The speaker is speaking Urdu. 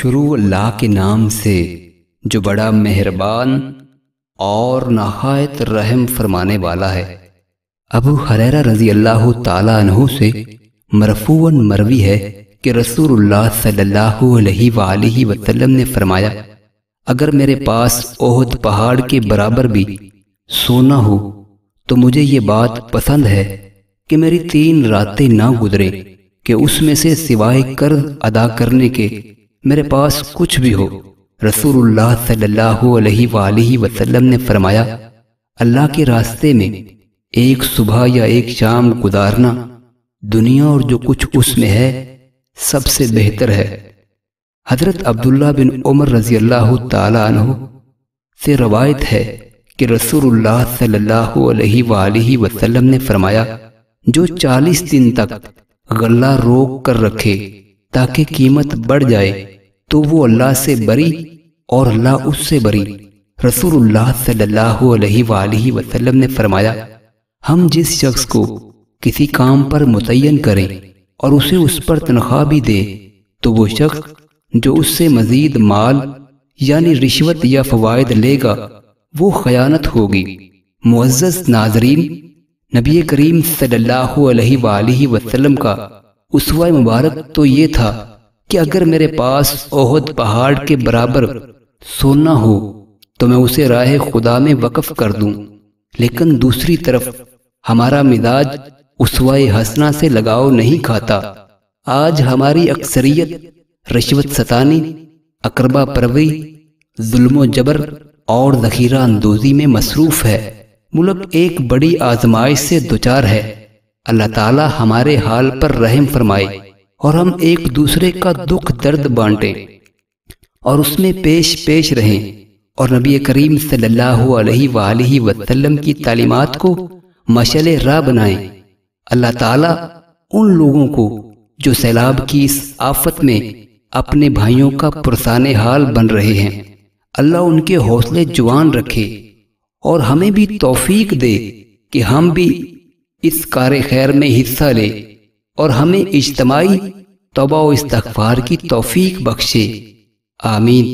شروع اللہ کے نام سے جو بڑا مہربان اور نہایت رحم فرمانے والا ہے۔ ابو ہریرہ رضی اللہ تعالیٰ عنہ سے مرفوعاً مروی ہے کہ رسول اللہ صلی اللہ علیہ وآلہ وسلم نے فرمایا، اگر میرے پاس احد پہاڑ کے برابر بھی سونا ہو تو مجھے یہ بات پسند ہے کہ میری 3 راتیں نہ گزریں کہ اس میں سے سوائے قرض ادا کرنے کے میرے پاس کچھ بھی ہو۔ رسول اللہ صلی اللہ علیہ وآلہ وسلم نے فرمایا، اللہ کے راستے میں ایک صبح یا ایک شام گزارنا دنیا اور جو کچھ اس میں ہے سب سے بہتر ہے۔ حضرت عبداللہ بن عمر رضی اللہ تعالی عنہ سے روایت ہے کہ رسول اللہ صلی اللہ علیہ وآلہ وسلم نے فرمایا، جو 40 دن تک غلہ روک کر رکھے تاکہ قیمت بڑھ جائے تو وہ اللہ سے بری اور اللہ اس سے بری۔ رسول اللہ صلی اللہ علیہ وآلہ وسلم نے فرمایا، ہم جس شخص کو کسی کام پر متعین کریں اور اسے اس پر تنخواہ بھی دیں تو وہ شخص جو اس سے مزید مال یعنی رشوت یا فوائد لے گا وہ خیانت ہوگی۔ معزز ناظرین، نبی کریم صلی اللہ علیہ وآلہ وسلم کا اسوہ مبارک تو یہ تھا کہ اگر میرے پاس احد پہاڑ کے برابر سونا ہو تو میں اسے راہ خدا میں وقف کر دوں، لیکن دوسری طرف ہمارا مزاج اسوہ حسنہ سے لگاؤ نہیں کھاتا۔ آج ہماری اکثریت رشوت ستانی، اقربا پروری، ظلم و جبر اور ذخیرہ اندوزی میں مصروف ہے۔ ملک ایک بڑی آزمائش سے دوچار ہے۔ اللہ تعالی ہمارے حال پر رحم فرمائے اور ہم ایک دوسرے کا دکھ درد بانٹیں اور اس میں پیش رہیں اور نبی کریم صلی اللہ علیہ وآلہ وسلم کی تعلیمات کو مشعل راہ بنائیں۔ اللہ تعالیٰ ان لوگوں کو جو سیلاب کی اس آفت میں اپنے بھائیوں کا پرسان حال بن رہے ہیں، اللہ ان کے حوصلے جوان رکھے اور ہمیں بھی توفیق دے کہ ہم بھی اس کار خیر میں حصہ لیں اور ہمیں اجتماعی توبہ و استغفار کی توفیق بخشے۔ آمین۔